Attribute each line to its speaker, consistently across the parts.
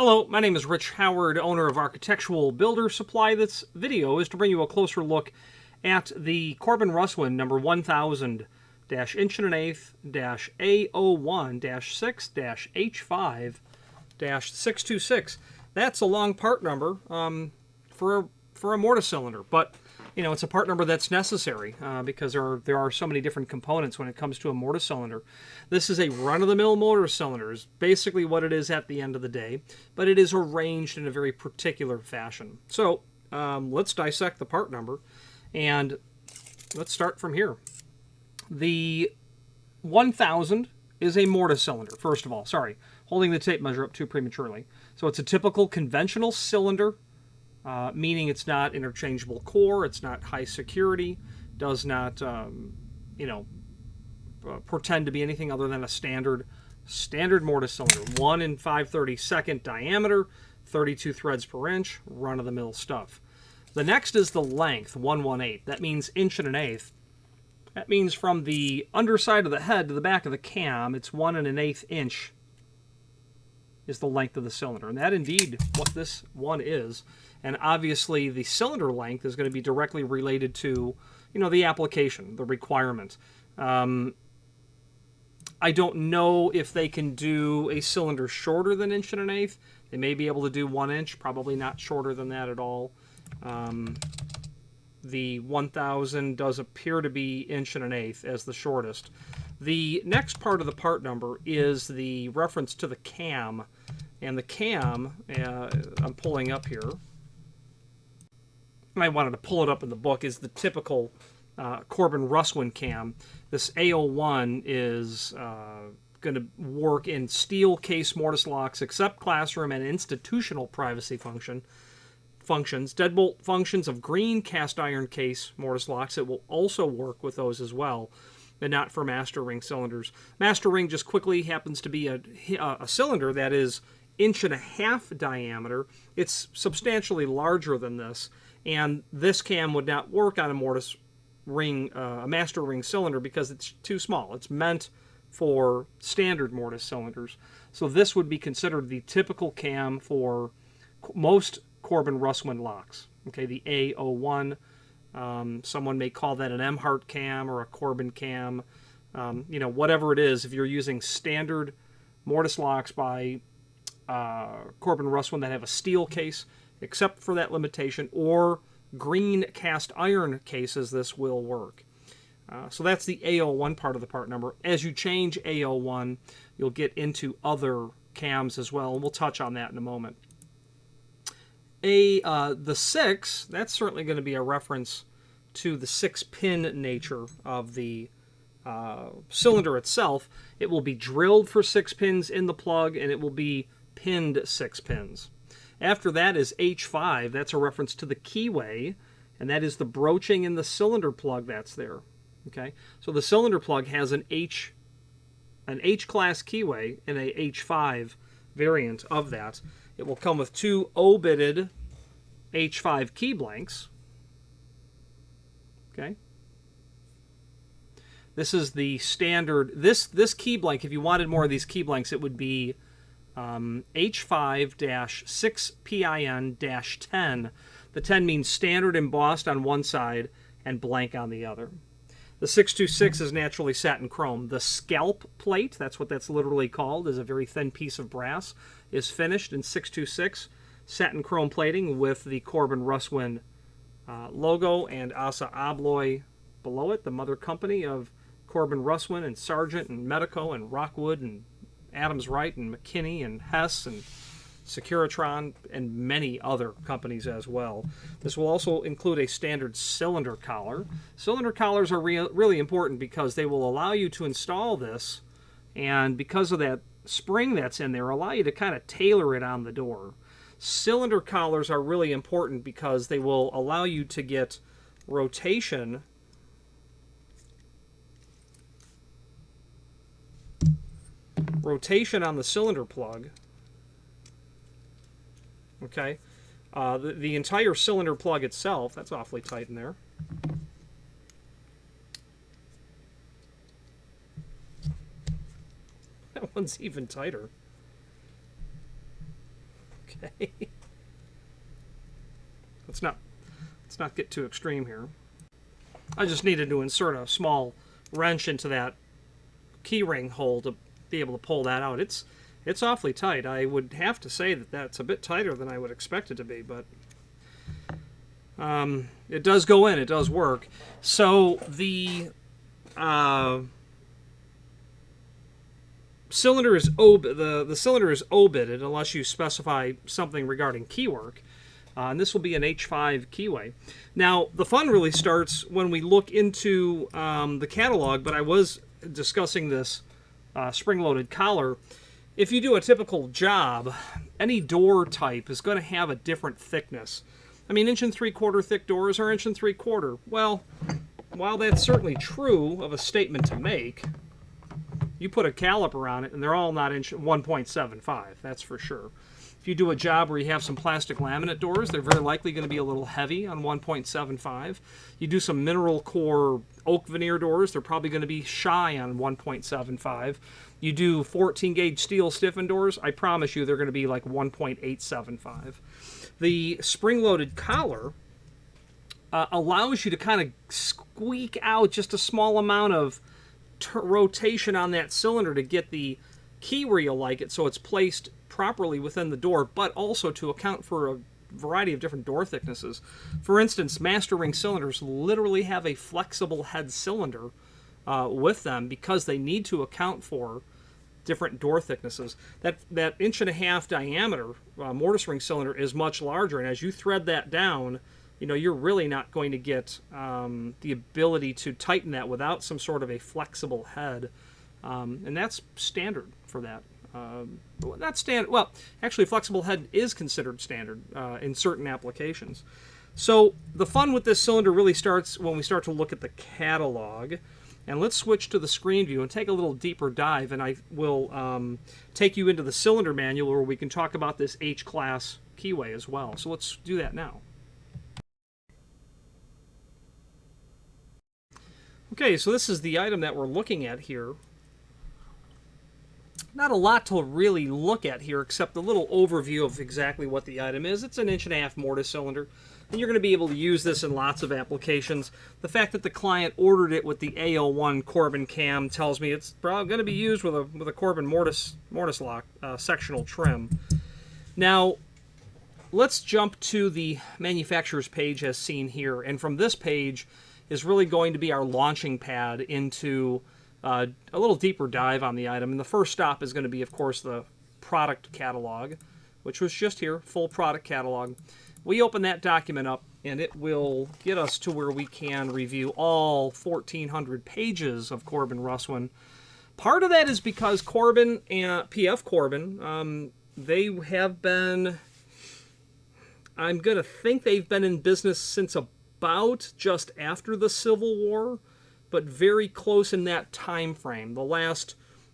Speaker 1: Hello, my name is Rich Howard, owner of Architectural Builder Supply. This video is to bring you a closer look at the Corbin Russwin number 1000 inch and an eighth A01 6 H5 626. That's a long part number for a mortise cylinder, but you know, it's a part number that's necessary because there are so many different components when it comes to a mortise cylinder. This is a run-of-the-mill mortise cylinder, is basically what it is at the end of the day, but it is arranged in a very particular fashion. So let's dissect the part number, and let's start from here. The 1000 is a mortise cylinder, first of all. Sorry, holding the tape measure up too prematurely. So it's a typical conventional cylinder, meaning it's not interchangeable core, it's not high security, does not, pretend to be anything other than a standard mortise cylinder. 1 in 5/32 diameter, 32 threads per inch, run-of-the-mill stuff. The next is the length, 1/1/8. That means inch and an eighth. That means from the underside of the head to the back of the cam, it's 1 1/8 inch is the length of the cylinder. And that indeed what this one is. And obviously the cylinder length is going to be directly related to, the application, the requirement. I don't know if they can do a cylinder shorter than inch and an eighth. They may be able to do 1 inch, probably not shorter than that at all. The 1000 does appear to be inch and an eighth as the shortest. The next part of the part number is the reference to the cam. And the cam, I'm pulling up here, and I wanted to pull it up in the book, is the typical Corbin Russwin cam. This A01 is going to work in steel case mortise locks, except classroom and institutional privacy functions. Deadbolt functions of green cast iron case mortise locks. It will also work with those as well, but not for master ring cylinders. Master ring just quickly happens to be a cylinder that is 1.5 inch diameter. It's substantially larger than this, and this cam would not work on a mortise ring, a master ring cylinder, because it's too small. It's meant for standard mortise cylinders. So this would be considered the typical cam for most Corbin Russwin locks. Okay, the A01. Someone may call that an M-Heart cam or a Corbin cam. Whatever it is, if you're using standard mortise locks by Corbin Russwin that have a steel case, except for that limitation, or green cast iron cases, this will work. So that's the A01 part of the part number. As you change A01, you'll get into other cams as well, and we'll touch on that in a moment. The 6, that's certainly going to be a reference to the 6-pin nature of the cylinder itself. It will be drilled for 6 pins in the plug, and it will be pinned 6 pins. After that is H5. That's a reference to the keyway, and that is the broaching in the cylinder plug that's there. Okay, so the cylinder plug has an H-class keyway and a H5 variant of that. It will come with 2 O-bitted H5 key blanks. Okay. This is the standard. This key blank, if you wanted more of these key blanks, it would be H5-6PIN-10. The 10 means standard embossed on one side and blank on the other. The 626 is naturally satin chrome. The scalp plate, that's what that's literally called, is a very thin piece of brass, is finished in 626 satin chrome plating with the Corbin Russwin logo and Assa Abloy below it, the mother company of Corbin Russwin and Sargent and Medico and Rockwood and Adams Wright and McKinney and Hess and Securitron and many other companies as well. This will also include a standard cylinder collar. Cylinder collars are really important because they will allow you to install this, and because of that spring that's in there, allow you to kind of tailor it on the door. Cylinder collars are really important because they will allow you to get rotation on the cylinder plug. Okay, the entire cylinder plug itself, that's awfully tight in there. That one's even tighter. Okay. Let's not get too extreme here. I just needed to insert a small wrench into that key ring hole to be able to pull that out. It's awfully tight. I would have to say that that's a bit tighter than I would expect it to be, but it does go in. It does work. So the cylinder is the cylinder is obitted unless you specify something regarding keywork. And this will be an H5 keyway. Now, the fun really starts when we look into the catalog, but I was discussing this spring-loaded collar. If you do a typical job, any door type is going to have a different thickness. I mean, 1 3/4 thick doors are 1 3/4. Well, while that's certainly true of a statement to make, you put a caliper on it, and they're all not 1.75, that's for sure. If you do a job where you have some plastic laminate doors, they're very likely going to be a little heavy on 1.75. You do some mineral core oak veneer doors, they're probably going to be shy on 1.75. You do 14-gauge steel stiffened doors, I promise you they're going to be like 1.875. The spring-loaded collar allows you to kind of squeak out just a small amount of rotation on that cylinder to get the key where you like it so it's placed properly within the door, but also to account for a variety of different door thicknesses. For instance, master ring cylinders literally have a flexible head cylinder with them because they need to account for different door thicknesses. That 1.5 inch diameter mortise ring cylinder is much larger, and as you thread that down, you know, you're really not going to get the ability to tighten that without some sort of a flexible head, and that's standard for that. Not standard. Well, actually, flexible head is considered standard in certain applications. So the fun with this cylinder really starts when we start to look at the catalog. And let's switch to the screen view and take a little deeper dive, and I will take you into the cylinder manual where we can talk about this H-class keyway as well. So let's do that now. Okay, so this is the item that we're looking at here. Not a lot to really look at here except a little overview of exactly what the item is. It's an 1.5 inch mortise cylinder, and you're going to be able to use this in lots of applications. The fact that the client ordered it with the A01 Corbin cam tells me it's probably going to be used with a Corbin mortise lock sectional trim. Now, let's jump to the manufacturer's page as seen here, and from this page is really going to be our launching pad into a little deeper dive on the item. And the first stop is going to be, of course, the product catalog, which was just here, full product catalog. We open that document up, and it will get us to where we can review all 1,400 pages of Corbin Russwin. Part of that is because Corbin and PF Corbin, they have been, I'm going to think they've been in business since about just after the Civil War, but very close in that time frame.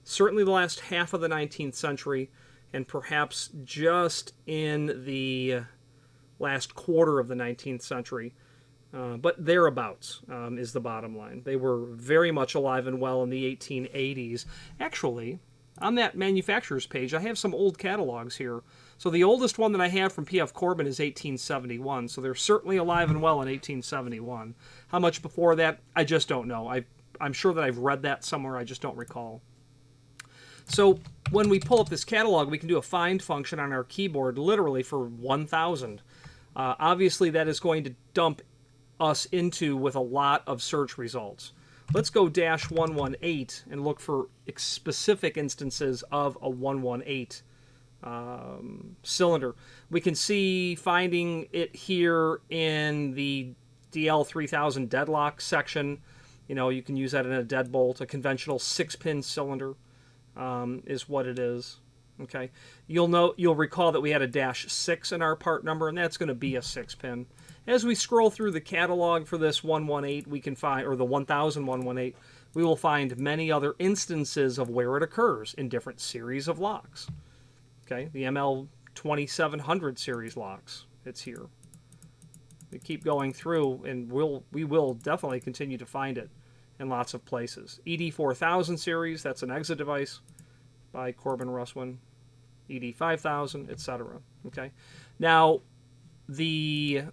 Speaker 1: Certainly the last half of the 19th century, and perhaps just in the last quarter of the 19th century. But thereabouts is the bottom line. They were very much alive and well in the 1880s. Actually, on that manufacturer's page, I have some old catalogs here. So the oldest one that I have from P.F. Corbin is 1871, so they're certainly alive and well in 1871. How much before that, I just don't know. I'm sure that I've read that somewhere, I just don't recall. So when we pull up this catalog, we can do a find function on our keyboard literally for 1,000. Obviously, that is going to dump us into with a lot of search results. Let's go -118 and look for specific instances of a 118 cylinder. We can see finding it here in the DL3000 deadlock section. You know, you can use that in a deadbolt. A conventional 6-pin cylinder is what it is. Okay, you'll recall that we had a -6 in our part number, and that's going to be a 6-pin. As we scroll through the catalog for this 118, we can find, or the 1,118, we will find many other instances of where it occurs in different series of locks. Okay, the ML2700 series locks, it's here. We keep going through, and we will definitely continue to find it in lots of places. ED4000 series, that's an exit device by Corbin Russwin, ED5000, etc. Okay. Now, the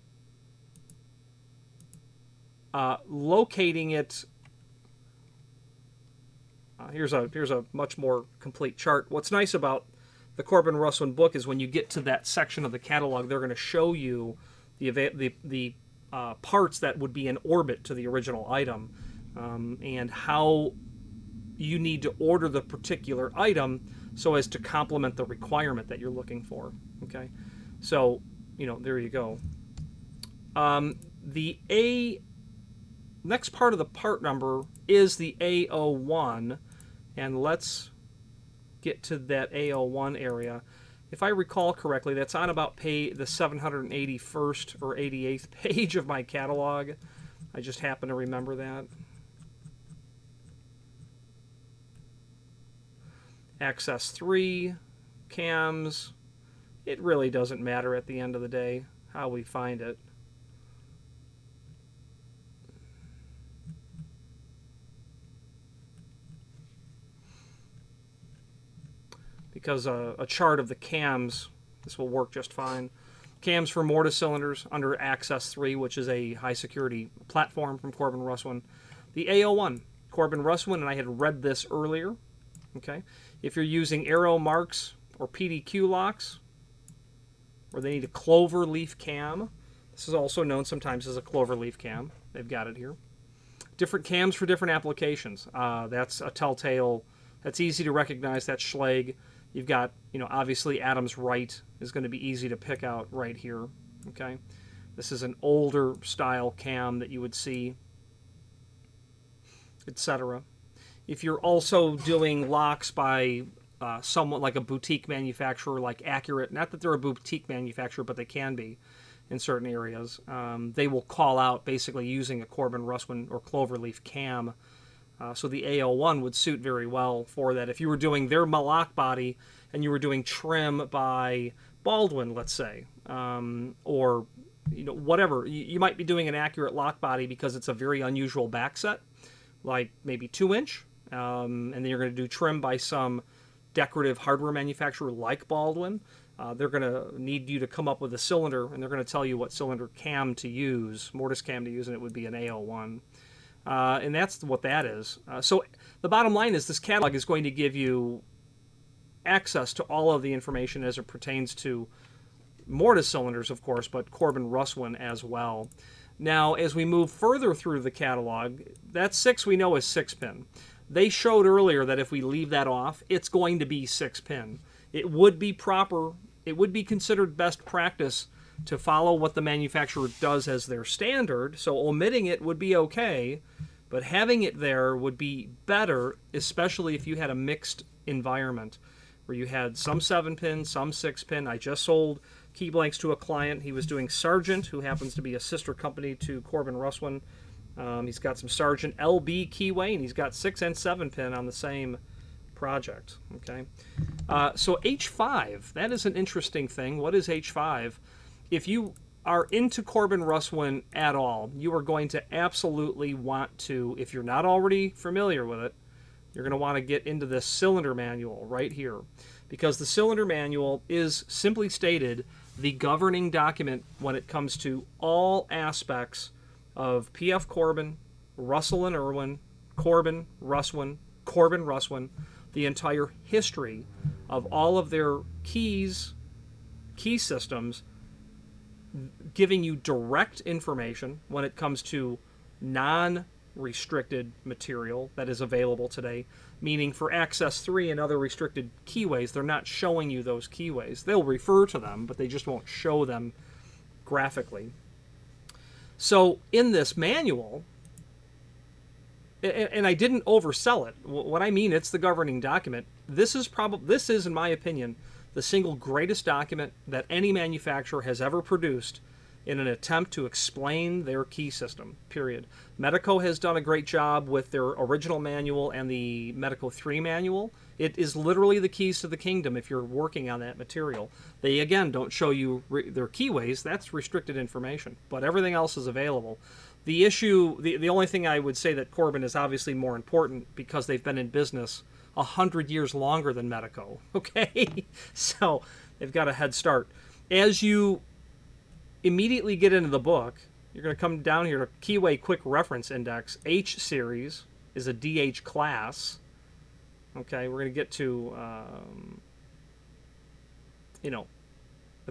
Speaker 1: locating it. Here's a much more complete chart. What's nice about the Corbin Russwin book is when you get to that section of the catalog, they're going to show you the parts that would be in orbit to the original item, and how you need to order the particular item so as to complement the requirement that you're looking for. Okay, so there you go. The next part of the part number is the A01, and let's get to that A01 area. If I recall correctly, that's on about the 781st or 88th page of my catalog. I just happen to remember that. Access 3, cams. It really doesn't matter at the end of the day how we find it. Because a chart of the cams, this will work just fine. Cams for mortise cylinders under Access 3, which is a high security platform from Corbin Russwin. The A01, Corbin Russwin, and I had read this earlier. Okay, if you're using arrow marks or PDQ locks, or they need a clover leaf cam, this is also known sometimes as a clover leaf cam. They've got it here. Different cams for different applications. That's a telltale. That's easy to recognize. That's Schlage. You've got, obviously Adams Wright is going to be easy to pick out right here. Okay, this is an older style cam that you would see, etc. If you're also doing locks by someone like a boutique manufacturer like Accurate, not that they're a boutique manufacturer, but they can be in certain areas, they will call out basically using a Corbin Russwin or cloverleaf cam. So the A01 would suit very well for that. If you were doing their lock body and you were doing trim by Baldwin, let's say, or whatever, you might be doing an Accurate lock body because it's a very unusual back set, like maybe 2-inch, and then you're going to do trim by some decorative hardware manufacturer like Baldwin. They're going to need you to come up with a cylinder, and they're going to tell you what cylinder cam to use, mortise cam to use, and it would be an A01. And that's what that is. So the bottom line is this catalog is going to give you access to all of the information as it pertains to mortise cylinders, of course, but Corbin Russwin as well. Now, as we move further through the catalog, that 6 we know is 6-pin. They showed earlier that if we leave that off, it's going to be 6-pin. It would be proper, it would be considered best practice to follow what the manufacturer does as their standard, so omitting it would be okay, but having it there would be better, especially if you had a mixed environment where you had some 7-pin, some 6-pin. I just sold key blanks to a client. He was doing Sargent, who happens to be a sister company to Corbin Russwin. He's got some Sargent LB keyway, and he's got 6 and 7-pin on the same project. Okay, so H5, that is an interesting thing. What is H5? If you are into Corbin Russwin at all, you are going to absolutely want to, if you're not already familiar with it, you're going to want to get into this cylinder manual right here, because the cylinder manual is simply stated the governing document when it comes to all aspects of P.F. Corbin, Russell and Irwin, Corbin Russwin, the entire history of all of their keys, key systems, giving you direct information when it comes to non-restricted material that is available today, meaning for Access 3 and other restricted keyways, they're not showing you those keyways. They'll refer to them, but they just won't show them graphically. So in this manual, and I didn't oversell it. What I mean, it's the governing document. This is, in my opinion, the single greatest document that any manufacturer has ever produced in an attempt to explain their key system, period. Medico has done a great job with their original manual and the Medico 3 manual. It is literally the keys to the kingdom if you're working on that material. They, again, don't show you their keyways. That's restricted information, but everything else is available. The issue, the only thing I would say that Corbin is obviously more important because they've been in business 100 years longer than Medico, okay? So they've got a head start. As you immediately get into the book, you're going to come down here to Keyway Quick Reference Index. H series is a DH class. Okay, we're going to get to, I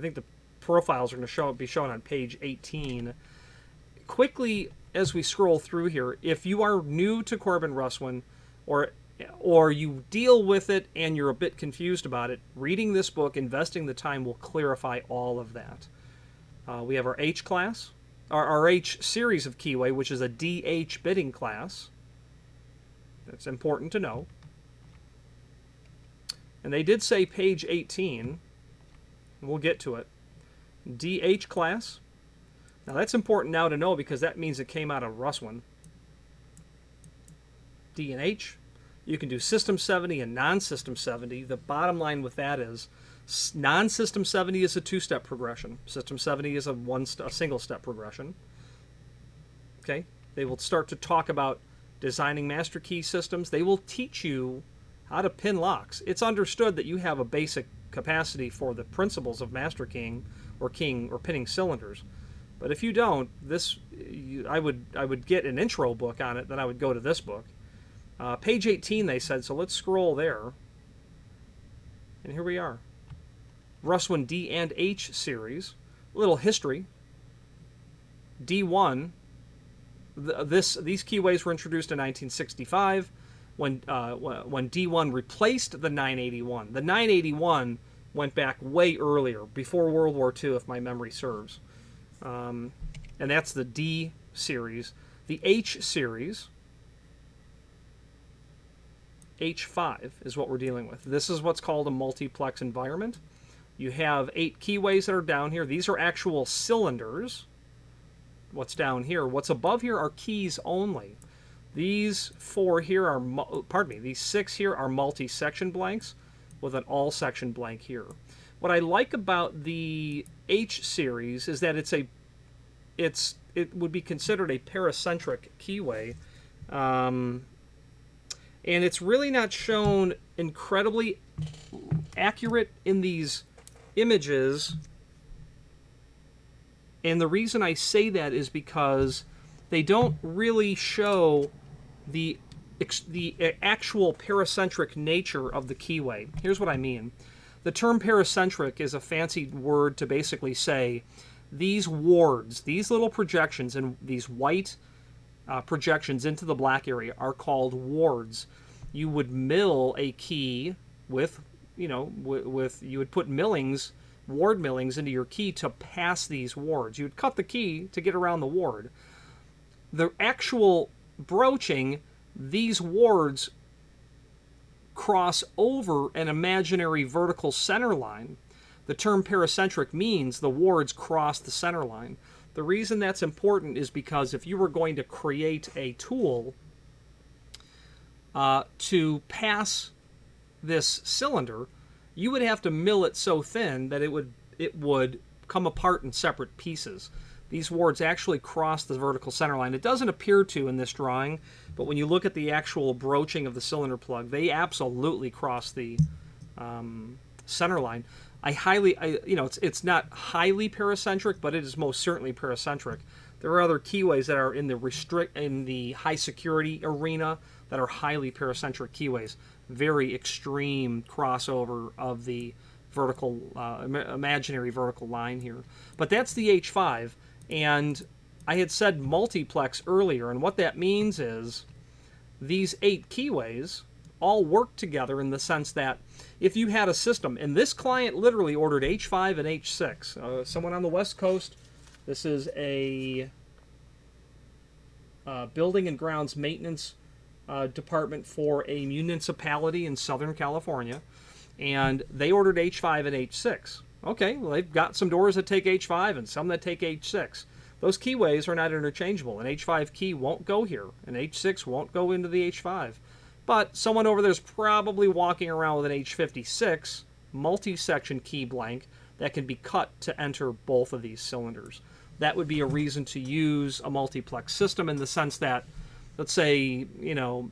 Speaker 1: think the profiles are going to be shown on page 18. Quickly, as we scroll through here, if you are new to Corbin Russwin, or you deal with it and you're a bit confused about it, reading this book, investing the time will clarify all of that. We have our H class, our H series of keyway, which is a DH bidding class. That's important to know. And they did say page 18. We'll get to it. DH class. Now that's important now to know because that means it came out of Russwin. D and H. You can do System 70 and non-System 70. The bottom line with that is non-System 70 is a two-step progression. System 70 is a single-step progression. Okay? They will start to talk about designing master key systems. They will teach you how to pin locks. It's understood that you have a basic capacity for the principles of master keying or pinning cylinders. But if you don't, I would get an intro book on it, then I would go to this book. Page 18, they said, so let's scroll there. And here we are. Russwin D and H series. A little history. D1. These keyways were introduced in 1965 when D1 replaced the 981. The 981 went back way earlier, before World War II, if my memory serves. And that's the D series. The H series, H5 is what we're dealing with. This is what's called a multiplex environment. You have 8 keyways that are down here. These are actual cylinders. What's down here? What's above here are keys only. These 4 here are, these 6 here are multi-section blanks with an all-section blank here. What I like about the H series is that it would be considered a paracentric keyway. And it's really not shown incredibly accurate in these images. And the reason I say that is because they don't really show the actual paracentric nature of the keyway. Here's what I mean. The term paracentric is a fancy word to basically say these wards, these little projections and these white projections into the black area are called wards. You would mill a key with, you would put millings, ward millings into your key to pass these wards. You would cut the key to get around the ward. The actual broaching, these wards cross over an imaginary vertical center line. The term paracentric means the wards cross the center line. The reason that's important is because if you were going to create a tool to pass this cylinder, you would have to mill it so thin that it would come apart in separate pieces. These wards actually cross the vertical center line. It doesn't appear to in this drawing, but when you look at the actual broaching of the cylinder plug, they absolutely cross the center line. It's not highly paracentric, but it is most certainly paracentric. There are other keyways that are in the high security arena that are highly paracentric keyways. Very extreme crossover of the vertical, imaginary vertical line here. But that's the H5, and I had said multiplex earlier, and what that means is these 8 keyways all work together in the sense that if you had a system, and this client literally ordered H5 and H6. Someone on the West Coast, this is a building and grounds maintenance department for a municipality in Southern California, and they ordered H5 and H6. Okay, well, they've got some doors that take H5 and some that take H6. Those keyways are not interchangeable. An H5 key won't go here. An H6 won't go into the H5. But someone over there is probably walking around with an H56 multi-section key blank that can be cut to enter both of these cylinders. That would be a reason to use a multiplex system in the sense that, let's say, the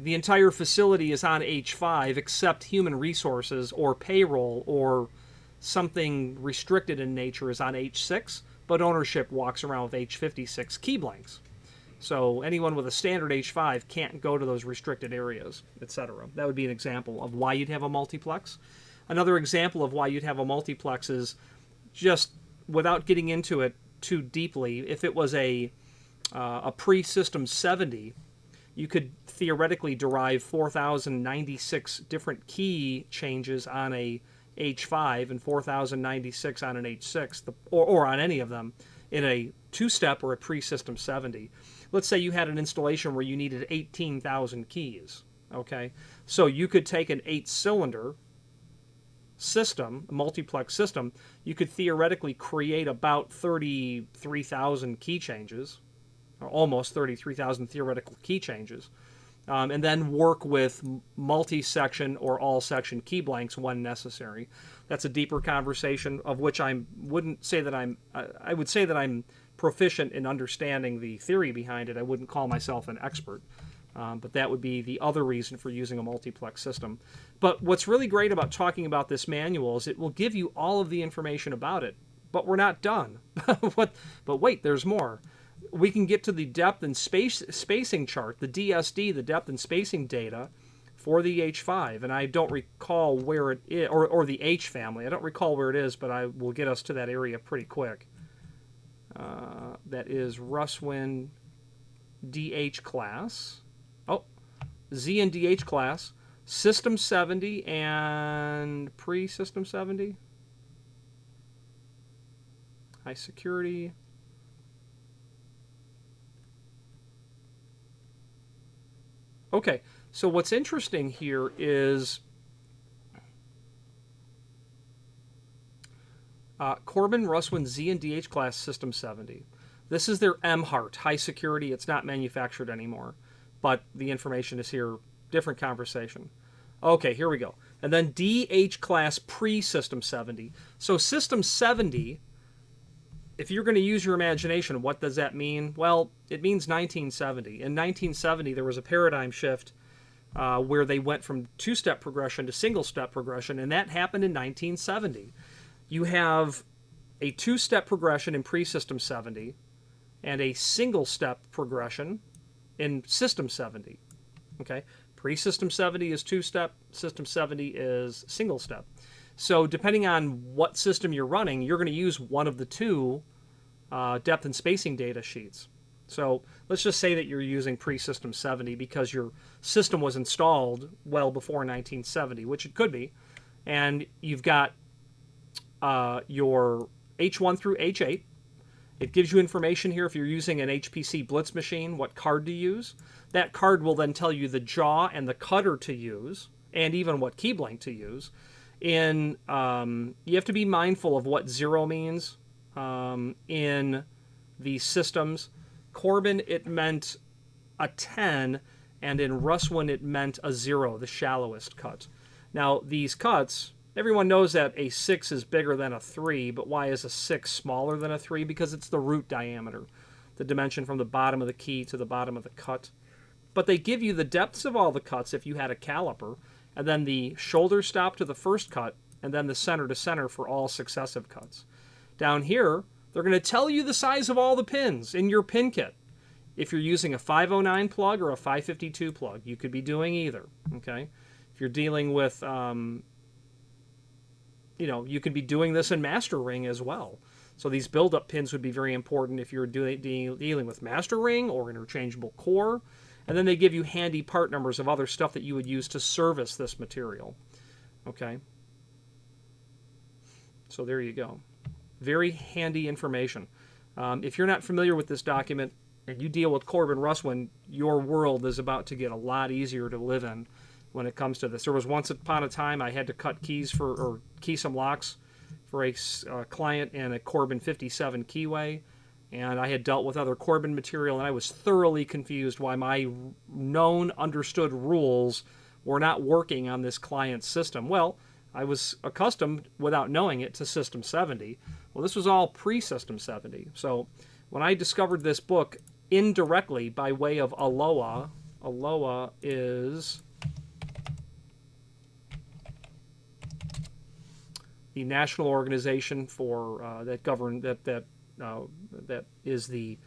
Speaker 1: entire facility is on H5 except human resources or payroll or something restricted in nature is on H6, but ownership walks around with H56 key blanks. So anyone with a standard H5 can't go to those restricted areas, etc. That would be an example of why you'd have a multiplex. Another example of why you'd have a multiplex is, just without getting into it too deeply, if it was a PreSystem 70, you could theoretically derive 4,096 different key changes on a H5 and 4,096 on an H6, or on any of them, in a two-step or a PreSystem 70. Let's say you had an installation where you needed 18,000 keys, okay? So you could take an 8-cylinder system, a multiplex system, you could theoretically create about 33,000 key changes, or almost 33,000 theoretical key changes, and then work with multi-section or all-section key blanks when necessary. That's a deeper conversation of which I would say that I'm proficient in understanding the theory behind it. I wouldn't call myself an expert, but that would be the other reason for using a multiplex system. But what's really great about talking about this manual is it will give you all of the information about it, but we're not done. But wait, there's more. We can get to the depth and spacing chart, the DSD, the depth and spacing data for the H5, and I don't recall where it is, or the H family. I don't recall where it is, but I will get us to that area pretty quick. That is Russwin DH class. Oh, Z and DH class, System 70 and PreSystem 70. High security. Okay, so what's interesting here is Corbin Russwin Z and DH class System 70. This is their M-Heart, high security. It's not manufactured anymore, but the information is here. Different conversation. Okay, here we go. And then DH class PreSystem 70. So System 70, if you're going to use your imagination, what does that mean? Well, it means 1970. In 1970, there was a paradigm shift where they went from two-step progression to single-step progression, and that happened in 1970. You have a two-step progression in PreSystem 70 and a single-step progression in System 70. Okay? PreSystem 70 is two-step, System 70 is single-step. So depending on what system you're running, you're going to use one of the two depth and spacing data sheets. So let's just say that you're using PreSystem 70 because your system was installed well before 1970, which it could be, and you've got your H1 through H8. It gives you information here if you're using an HPC Blitz machine, what card to use. That card will then tell you the jaw and the cutter to use, and even what key blank to use. You have to be mindful of what 0 means in the systems. Corbin, it meant a 10, and in Russwin, it meant a 0, the shallowest cut. Now, these cuts, everyone knows that a 6 is bigger than a 3, but why is a 6 smaller than a 3? Because it's the root diameter, the dimension from the bottom of the key to the bottom of the cut. But they give you the depths of all the cuts if you had a caliper, and then the shoulder stop to the first cut, and then the center to center for all successive cuts. Down here, they're going to tell you the size of all the pins in your pin kit. If you're using a 509 plug or a 552 plug, you could be doing either, okay? If you're dealing with, you could be doing this in master ring as well. So these build-up pins would be very important if you're dealing with master ring or interchangeable core. And then they give you handy part numbers of other stuff that you would use to service this material. Okay? So there you go. Very handy information. If you're not familiar with this document and you deal with Corbin Russwin, your world is about to get a lot easier to live in when it comes to this. There was once upon a time I had to cut keys or key some locks for a client in a Corbin 57 keyway. And I had dealt with other Corbin material, and I was thoroughly confused why my known, understood rules were not working on this client's system. Well, I was accustomed, without knowing it, to System 70. Well, this was all PreSystem 70. So when I discovered this book indirectly by way of A01, A01 is the national organization for that govern that is the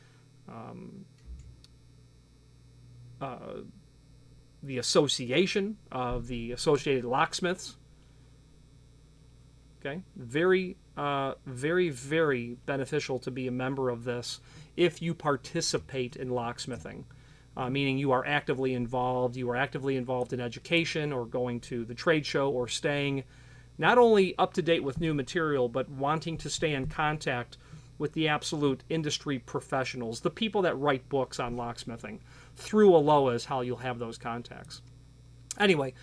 Speaker 1: Association of the Associated Locksmiths. Okay, very, very beneficial to be a member of this if you participate in locksmithing, meaning you are actively involved. You are actively involved in education or going to the trade show or staying not only up to date with new material, but wanting to stay in contact with the absolute industry professionals, the people that write books on locksmithing. Through ALOA is how you'll have those contacts. Anyway,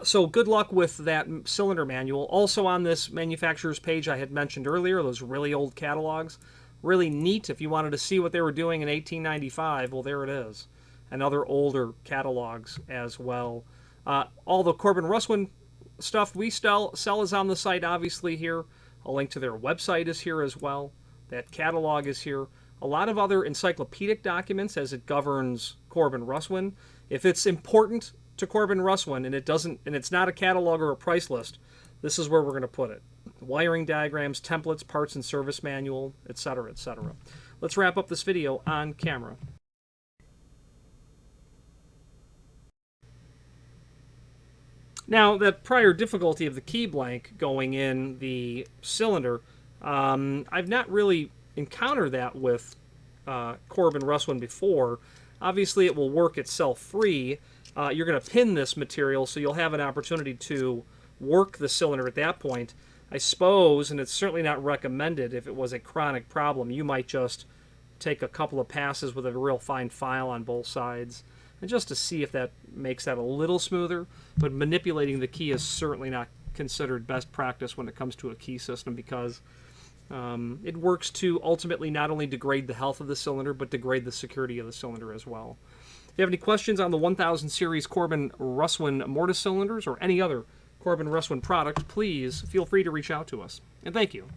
Speaker 1: so good luck with that cylinder manual. Also on this manufacturer's page I had mentioned earlier, those really old catalogs. Really neat. If you wanted to see what they were doing in 1895, well, there it is. And other older catalogs as well. All the Corbin Russwin stuff we sell is on the site, obviously, here. A link to their website is here as well. That catalog is here. A lot of other encyclopedic documents as it governs Corbin Russwin. If it's important to Corbin Russwin and it's not a catalog or a price list, this is where we're going to put it. Wiring diagrams, templates, parts and service manual, etc., etc. Let's wrap up this video on camera. Now, that prior difficulty of the key blank going in the cylinder, I've not really encountered that with Corbin Russwin before. Obviously, it will work itself free. You're going to pin this material, so you'll have an opportunity to work the cylinder at that point. I suppose, and it's certainly not recommended if it was a chronic problem, you might just take a couple of passes with a real fine file on both sides, and just to see if that makes that a little smoother. But manipulating the key is certainly not considered best practice when it comes to a key system, because it works to ultimately not only degrade the health of the cylinder, but degrade the security of the cylinder as well. If you have any questions on the 1000 series Corbin Russwin mortise cylinders or any other Corbin Russwin product, please feel free to reach out to us. And thank you.